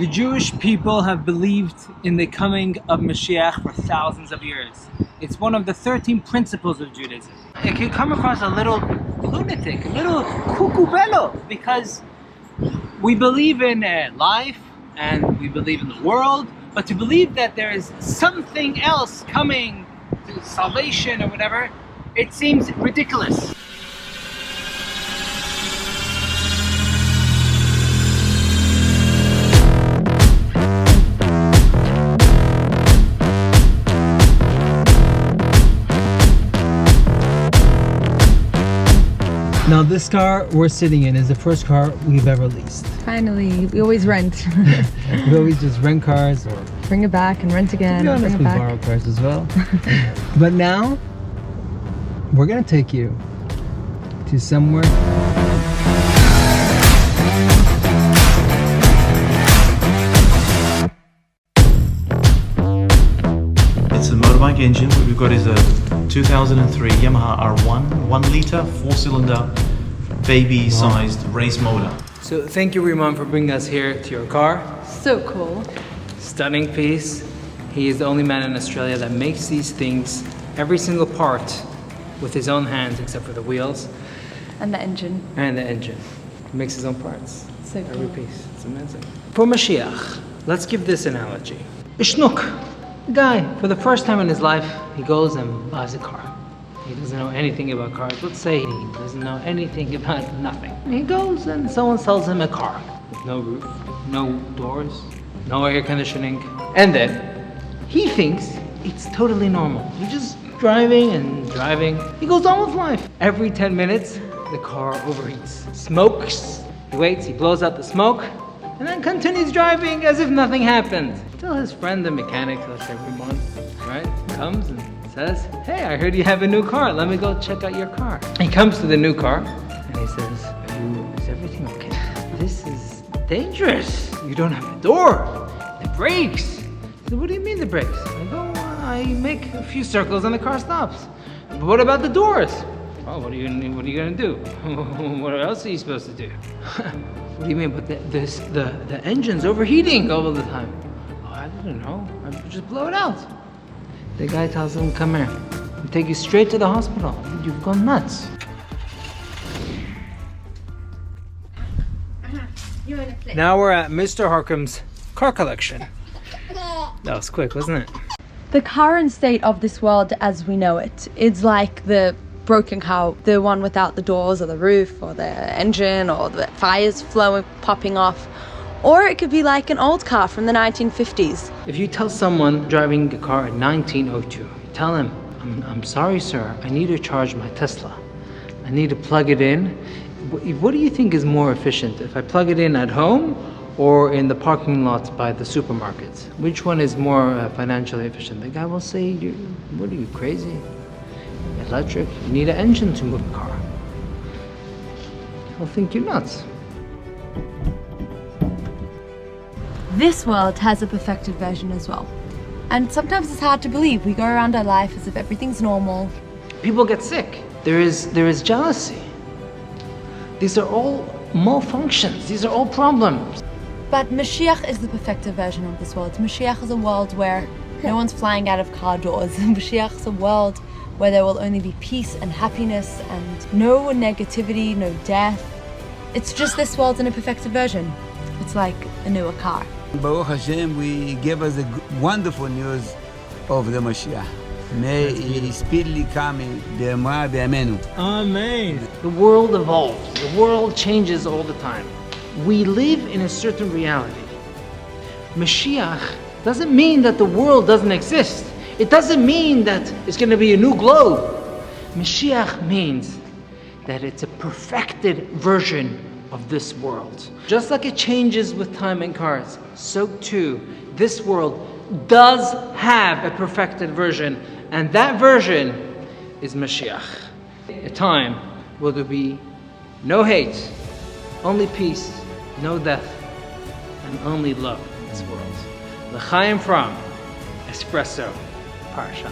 The Jewish people have believed in the coming of Moshiach for thousands of years. It's one of the 13 principles of Judaism. It can come across a little lunatic, a little cucubello, because we believe in life and we believe in the world, but to believe that there is something else coming to salvation or whatever, it seems ridiculous. Now this car we're sitting in is the first car we've ever leased. Finally, we always rent. We always just rent cars or bring it back and rent again. to be honest, bring it we back. borrow cars as well. But now we're gonna take you to somewhere. It's a motorbike engine. What we've got is a 2003 Yamaha R1, 1 litre, 4-cylinder, baby-sized race motor. So thank you, Riman, for bringing us here to your car. So cool. Stunning piece. He is the only man in Australia that makes these things, every single part, with his own hands except for the wheels And the engine. and the engine. He makes his own parts. So Every cool. piece. It's amazing. For Moshiach, let's give this analogy. A schnook. A guy, for the first time in his life, he goes and buys a car. He doesn't know anything about cars. Let's say he doesn't know anything about nothing. He goes and someone sells him a car with no roof, no doors, no air conditioning. And then he thinks it's totally normal. He's just driving and driving. He goes on with life. Every 10 minutes, the car overheats. Smokes. He waits, he blows out the smoke, and then continues driving as if nothing happened. Until his friend, the mechanic, let's say Riman, right, comes and says, "Hey, I heard you have a new car. Let me go check out your car." He comes to the new car and he says, "Is everything okay? This is dangerous. You don't have a door. The brakes." He said, "What do you mean the brakes?" I go, "I make a few circles and the car stops." "But what about the doors?" "Oh, what are you gonna do? What else are you supposed to do?" "What do you mean? But the engine's overheating all the time." "Oh, I don't know. I just blow it out." The guy tells him, "Come here. I'll take you straight to the hospital. You've gone nuts." Now we're at Mr. Harkham's car collection. That was quick, wasn't it? The current state of this world as we know it, it's like the broken car, the one without the doors or the roof or the engine or the fires flowing, popping off. Or it could be like an old car from the 1950s. If you tell someone driving a car in 1902, tell him, I'm sorry, sir, I need to charge my Tesla. I need to plug it in. What do you think is more efficient, if I plug it in at home or in the parking lot by the supermarkets? Which one is more financially efficient?" The guy will say, "What are you, crazy? Electric, you need an engine to move a car." He'll think you're nuts. This world has a perfected version as well. And sometimes it's hard to believe. We go around our life as if everything's normal. People get sick. There is jealousy. These are all malfunctions. These are all problems. But Moshiach is the perfected version of this world. Moshiach is a world where no one's flying out of car doors. Moshiach is a world where there will only be peace and happiness and no negativity, no death. It's just this world in a perfected version. It's like a newer car. Baruch Hashem, we give us the wonderful news of the Moshiach. May he speedily come in B'Emra B'Yamenu. Amen. The world evolves. The world changes all the time. We live in a certain reality. Mashiach doesn't mean that the world doesn't exist. It doesn't mean that it's going to be a new globe. Mashiach means that it's a perfected version of this world. Just like it changes with time and cars, so too this world does have a perfected version, and that version is Mashiach. A time where there will be no hate, only peace, no death, and only love in this world. L'chaim from Espresso Parasha.